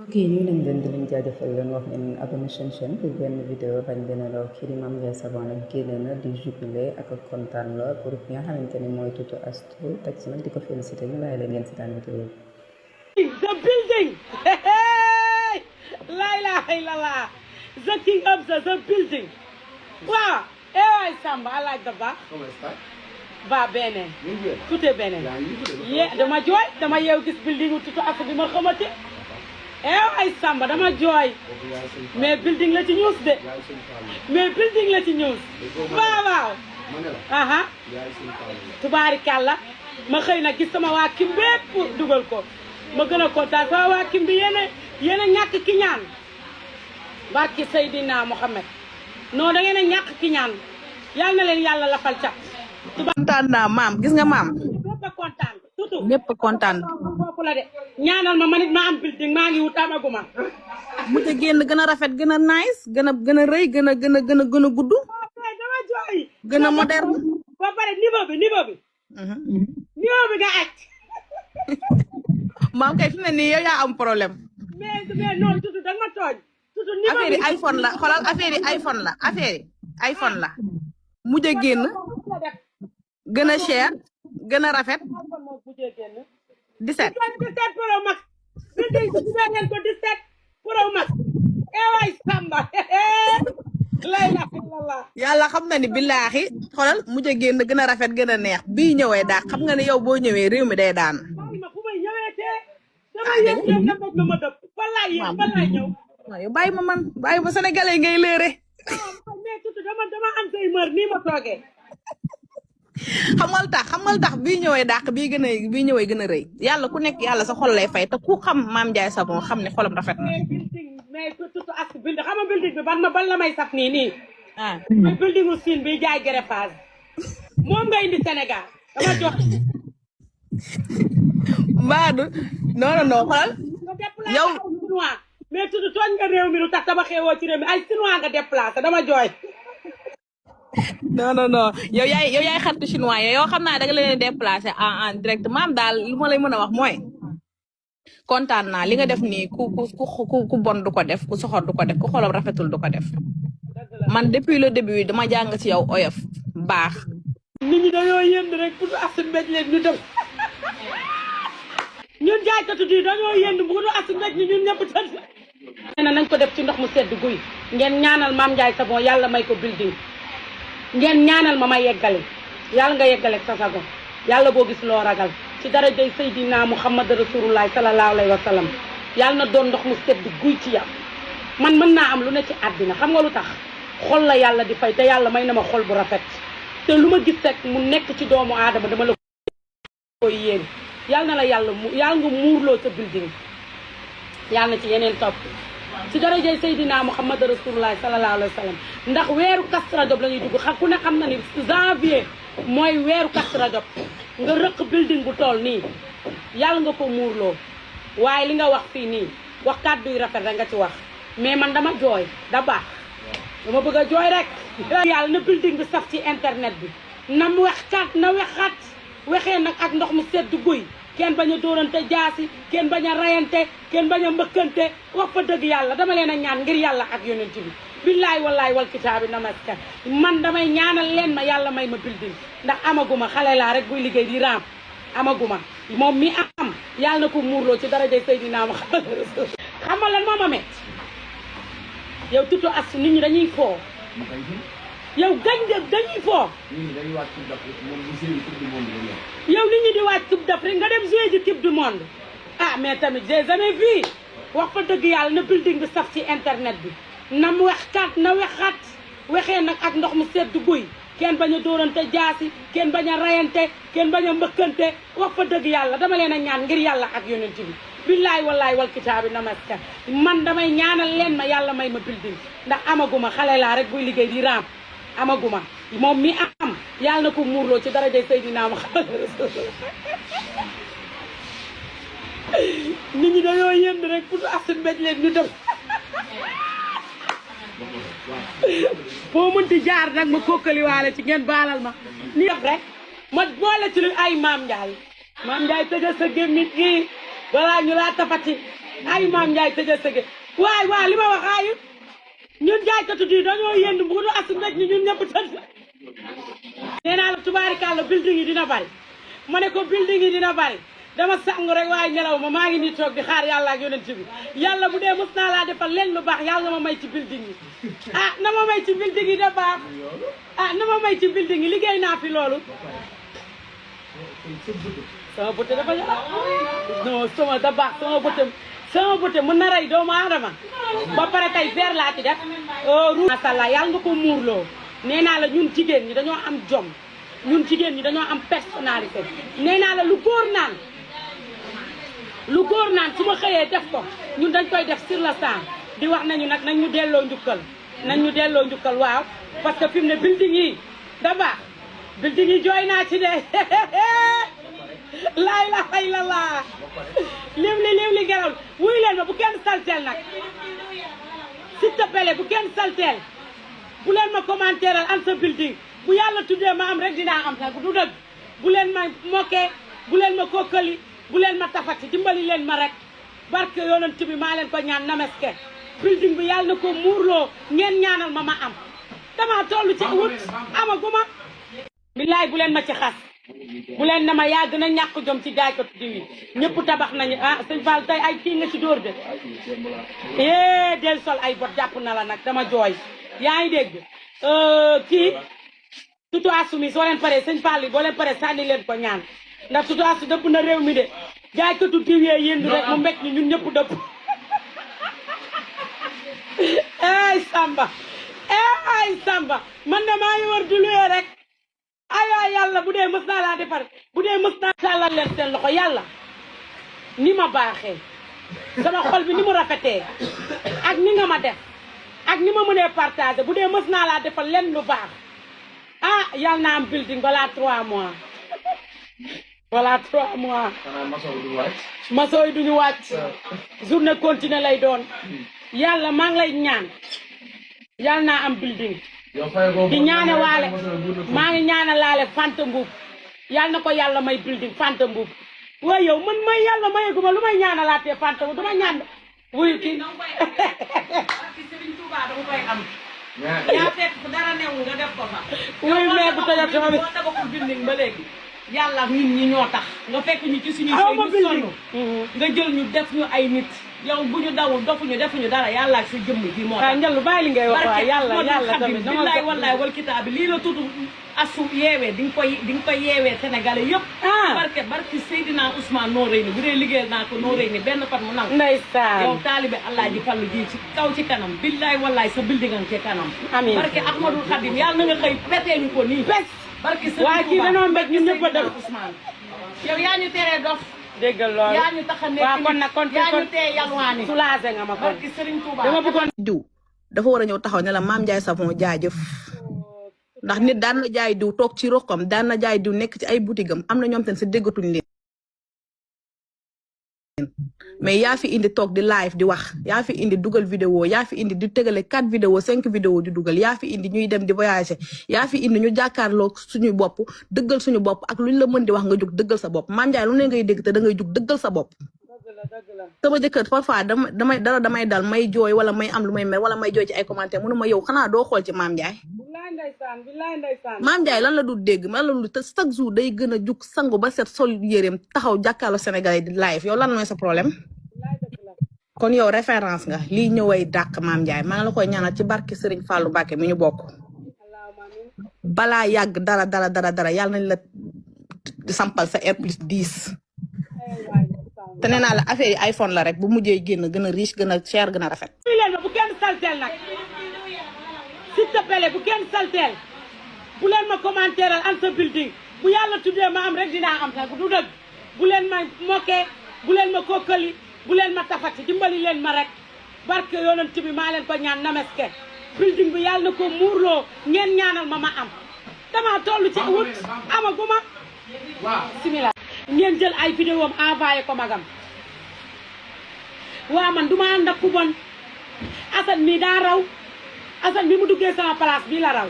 Ok, ñu leen di leen jaajëfal leen wax leen abonné seen chaîne pour benn vidéo bañ leen a raw kii di Mame Ndiaye Savon nag génne na di jubilé ak kontaan la pour ki nga xamante ni mooy Tutu Astou teg si nag di ko félicité ñu bàyyi leen ngeen seetaan vidéo bi. The building. La ilaha illallah. The king of the building. Wow. Eh, Samba, I like the bar. Come sta? Va bene. Bien. Tutto bene. Yeah, dama jooy dama yeew gis building Tutu Astou bi ma xamante. Eh, Samba, dama jooy. Mais building la ci news de. Mais building la ci news. Waaw waaw. Aha. Tubaarikàlla. Ma xëy na gis sama waa kim bépp dugal ko. Ma gën a kontaan sama waa kim bi yéen a ñàkk ki ñaan barki Seydina Mohamed non da ngeen a ñàkk ki ñaan yal na leen yàlla lafal cat. kontaan naa maam gis nga maam. ñëpp a kontaan surtout. ñëpp kontaan. foofu la de ñaanal ma man it ma am building maa ngi wut amaguma. mu ca génn gën a rafet gën a nice gën a rëy gën a gudd. dama jooy. gën a moderne. ba pare niveau bi. niveau bi nga aj. maam kay fi mu ne nii yow yaa am problème. mais non tutu da nga ma tooñ. tutu niveau bi affaire yi iPhone la xoolal affaire yi iPhone la affaire yi iPhone la. mujj a génn gën a cher gën a rafet. 17. 17 Pro Max. building bi tuddee ngeen ko 17 Pro Max. waay Samba. la ilaha illallah. yàlla xam na ni billaahi xoolal mujj a génn gën a rafet gën a neex bii ñëwee daal xam nga ne yow boo ñëwee réew mi day daan. ma dëpp fan laay ñëw. waaw yow bàyyi ma man bàyyi ma sénégalais ngay léere. mais tuuti dama am say mër nii ma toogee. xamal tax bii ñëwee dàq bii ñëwee gën a rëy yàlla ku nekk yàlla sa xol lay fay te ku xam Mame Ndiaye Savon xam ne xolam rafet na. mais Tutu Astou building xam nga building bi ban la may saf nii. ah mooy buildingu Siin bi jaay greffage moom nga indi Sénégal dama jox. Mbadu non xoolal yow. mais Tutu tooñ nga réew mi lu tax dama xewoo ci réew mi ay chinois nga déplacé dama jooy. non yow yaay xaritu chinois yow xam naa da nga leen déplacé en direct maam daal lu ma lay mën a wax mooy kontaan naa li nga def nii ku bon du ko def ku soxor du ko def ku xolam rafetul du ko def man depuis le début dama jàng ci yow oyof baax. nit ñi dañoo yënd rek Tutu Astou mbéj leen ñu dem ñun jaaykatu di dañoo yënd bu Tutu Astou mbéj ñun ñëpp tëdd. nee na nañ ko def ci ndox mu sedd guy ngeen ñaanal Mame Ndiaye Savon yàlla may ko building. ngeen ñaanal ma yeggale yàlla nga yeggale sa sago yàlla boo gis loo ragal ci darajay Seydina Muhammad Rasulullah sallallahu alayhi wa sallam yàlla na doon ndox mu sedd guy ci yow man mën naa am lu ne ci àddina xam nga lu tax xol la yàlla di fay te yàlla may na ma xol bu rafet te lu ma gis rek mu nekk ci doomu aadama dama la koy yéen yàlla na la yàlla nga muurloo sa building yàlla na ci yeneen topp ci darajay Seydina Muhammad Rasulullah sallallahu alayhi wa sallam ndax weeru Kazu Rajab la ñuy dugg ku ne xam na ni janvier mooy weeru Kazu Rajab nga rëq building bu tool nii yàlla nga ko muurloo waaye li nga wax fii nii wax kàddu yu rafet rek nga ci wax mais man dama jooy da baax dama bëgg a jooy rek. yàlla na building bi saf ci internet bi na mu wexaat wexee nag ak ndox mu sedd guy. kenn bañ a dóorante jaasi kenn bañ a rayante kenn bañ a mbëkkante wax fa dëgg yàlla dama leen a ñaan ngir yàlla ak yonent bi billaay wallaay wal kitaabi namaska man damay ñaanal leen ma yàlla may ma building ndax amaguma xale laa rek buy liggéey di raam amaguma moom mi am yàlla na ko muurloo ci darajay Seydina Muhammad xam nga lan moo ma met yow Tutu Astou nit ñi dañuy foo yow dañuy foo yow nit ñi di wàcc coupe d'Afrique nga dem jouer ji coupe du monde ah mais tamit j'ai jamais vu wax fa dëgg yàlla na building bi saf ci internet bi na mu wexaat wexee nag ak ndox mu sedd guy kenn bañ a dóorante jaasi kenn bañ a rayante kenn bañ a mbëkkante wax fa dëgg yàlla dama leen a ñaan ngir yàlla ak yonent bi billaay wallaay wal kitaabi namaska man damay ñaanal leen ma yàlla may ma building ndax amaguma xale laa rek buy liggéey di raam amaguma moom mi am yàlla na ko muurloo ci darajay Seydina Muhammad nit ñi dañoo yënd rek Tutu Astou mbéj leen ñu dem foo mënti jaar nag ma kokkaliwaale ci ngeen baalal ma ni def rek ma boole ci lu ay Mame Ndiaye tëjal sa gémmit gi balaa ñu laa tafati ay maam Ndiaye tëjee sëge waay li ma wax ay ñun jaaykatu di dañoo yënd mbuuru asu ndaj ni ñun ñëpp tëdd nee naa la tubaarikàlla building yi dina bari ma ne ko building yi dina bari dama sangu rek waaye nelaw ma maa ngi nii toog di xaar yàlla ak yonent bi yàlla bu dee mës naa laa defal leen lu baax yàlla na ma may ci building yi na ma may ci building yi da baax na ma may ci building yi liggéey naa fi loolu sama bëte dafa non sama da baax sama bëte mën na rey doomu aadama ba pare tey ver laa ci def masha Allah yàlla nga ko muurloo nee naa la ñun jigéen ñi dañoo am jom ñun jigéen ñi dañoo am personnalité nee naa la lu góor naan su ma xëyee def ko ñun dañ koy def sur le sang di wax nañu nag nañ ñu delloo njukkal waaw parce que fi mu ne building yi da baax building yi jooy naa ci de laa ilaaha illallah liw li garaw wuy leen ma bu kenn salteel nag s'il te plaît bu kenn salteel bu leen ma commentaire am sa building bu yàlla tuddee ma am rek dinaa am nag du dëgg bu leen ma mokkee bu leen ma kokkali bu leen ma tafati dimbali leen ma rek barke yonent bi maa leen ko ñaan nameske building bi yàlla na ko muurloo ngeen ñaanal ma am dama tollu ci wut amaguma billaay bu leen ma ci xas bu leen na ma yaa gën a ñàkk jom ci jaaykatu diw yi ñëpp tabax nañu sëñ Fall tey ay kii nga ci dóor de del sol ay bot jàpp na la nag dama jooy yaa ngi dégg kii tutu asumi soo leen paree sëñ Fall yi boo leen paree sànni leen ko ñaan ndax tutu asu dëpp na réew mi de jaaykatu diw yee yëndu rek mu mbéj ñun ñëpp dëpp Samba man de maa ngi war du luye rek ay yàlla bu dee mës naa laa defar bu dee mës naa sàllal leen seen loxo yàlla ni ma baaxee sama xol bi ni mu rafetee ak ni nga ma def ak ni ma mënee partager bu dee mës naa laa defal leen lu baax yàlla naa am building balaa 3 mois balaa 3 mois maçon yi duñu wàcc journée continue lay doon yàlla maa ngi lay ñaan yàlla naa am building di ñaane waale maa ngi ñaana laale Fanta Mbuub yàlla na ko yàlla may building Fanta Mbuub waaye yow man may yàlla mayeguma lu may ñaanalaatee Fanta Mbuub dama ñaan wuyu kii Serigne Touba dama koy am yaa fekk fu dara newu nga def ko fa wuyu mais bu tojat sama bi boo tabaxul building ba léegi yàlla nit ñi ñoo tax nga fekk ñu ci suñu sëy ñu sonn nga jël ñu def ñu ay nit yow bu ñu dawul dofuñu defuñu dara yàlla ak sa jëmm ji moo tax njël bàyyi li ngay wax waaye yàlla tamit billaay wallaay wal kitaab lii la tudd asu yeewee di nga koy yeewee sénégalais yëpp barke Seydina Ousmane noo rëy ni bu dee liggéeyal naa ko noo rëy ni benn pat mu nangu ndeysaan yow taalibe Allah ji fallu ji ci kaw ci kanam billaay wallaay sa building nga ci kanam amiin barke Ahmadul Khadim yàlla na nga xëy petee ñu ko nii barke waaye kii dañoo mbéj ñun ñëpp a def Ousmane yow yaa ñu teree dof déggal loolu yaa ñu tax a nekk waaw kon nag kon yaa ñu tee yalwaani soulagé nga ma kon barke Serigne Touba dama bëggoon diw dafa war a ñëw taxaw ne la Mame Ndiaye Savon jaajëf ndax nit daan na jaay diw toog ci rokkam daan na jaay diw nekk ci ay boutique am na ñoom tamit si déggatuñ leen mais yaa fi indi toog di live di wax yaa fi indi dugal vidéo yaa fi indi di tegale 4 vidéo 5 vidéo di dugal yaa fi indi ñuy dem di voyager yaa fi indi ñu jàkkaarloo suñu bopp dëggal suñu bopp ak luñ la mën di wax nga jug dëggal sa bopp Mame Ndiaye lu ne ngay dégg te da ngay jug dëggal sa bopp sama jëkkër parfois damay dal may jooy wala may am lu may mer wala may jooy ci ay commentaire mënu ma yow xanaa doo xool ci Mame Ndiaye Mame Ndiaye lan la du dégg lan la du te chaque jour day gën a jug sangu ba set sol yéreem taxaw jàkkaarloo Sénégalais di live yow lan mooy sa problème kon yow référence nga lii ñëway dàq Mame Ndiaye maa ngi la koy ñaanal ci barke Serigne Fallou Mbacké mi ñu bokk balaa yàgg dara yàlla nañ la sampal sa R+10 te nee naa la affaire yi iPhone la rek bu mujjee génn gën a riche gën a cher gën a rafet. leen ma bu kenn salteel nag s'il te plaît bu kenn salteel bu leen ma commentaire am sa building bu yàlla tuddee ma am rek dinaa am nag du dëgg bu leen ma mokkee bu leen ma kokkali bu leen ma tafati dimbali leen ma rek barke yonent bi maa leen ko ñaan nameske building bi yàlla na ko muurloo ngeen ñaanal ma am dama toll ci wut amaguma simila ngeen jël ay vidéo am envoyé ko magam waa man duma ànd ak ku bon Assane mii daa raw Assane bi mu duggee sama place bii la raw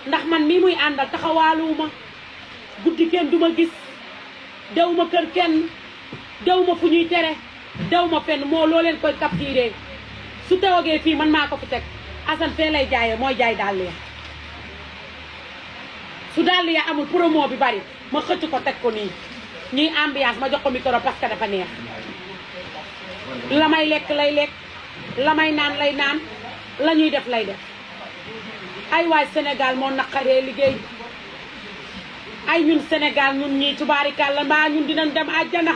ndax man mii muy àndal taxawaaluwuma guddi kenn duma gis dew ma kër kenn dew ma fu ñuy tere dew ma fenn moo loo leen koy capturé su tewagee fii man maa ko fi teg Assane fee lay jaayee mooy jaay dàll ya su dàll ya amul promo bi bari ma xëcc ko teg ko nii ñuy ambiance ma jox ko micro parce que dafa neex la may lekk lay lekk la may naan lay naan la ñuy def lay def ay waay Sénégal moo naqaree liggéey ay ñun Sénégal ñun ñii tubaarikàlla mbaa ñun dinañ dem àjjana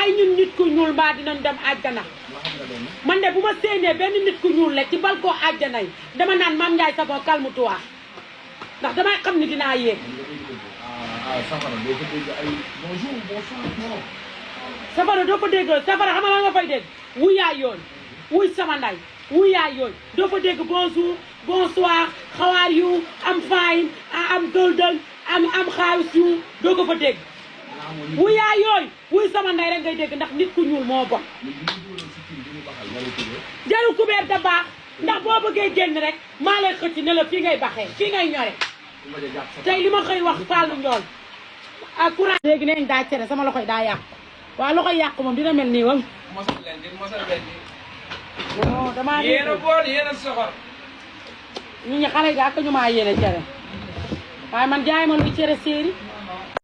ay ñun nit ku ñuul mbaa dinañ dem àjjana man de bu ma séenee benn nit ku ñuul rek ci balcon àjjana yi dama naan Mame Ndiaye Savon calme-toi ndax damay xam ni dinaa yéeg safara doo ko dégg safara xam nga nga fay dégg wuyaay yoon wuy sama nday wuyaay yoon doo fa dégg bonjour bonsoir how are you am fine am golden am xaalis yu doo ko fa dégg wuyaay yooyu wuy sama nday rek ngay dégg ndax nit ku ñuul moo bon jarul kubéer da baax ndax boo bëggee génn rek maa lay xëcc ne la fii ngay baxee fii ngay ñore tey li ma xëy wax Fallou Ndiol ak courant léegi neen daa cere sama loxoy daa yàqu waaw loxoy yàqu moom dina mel nii wam mosal leen non damaa yéen a bool yéen a soxor ñi xale yi ak ñu maa yéene cere waaye man jaay ma luy cere séeri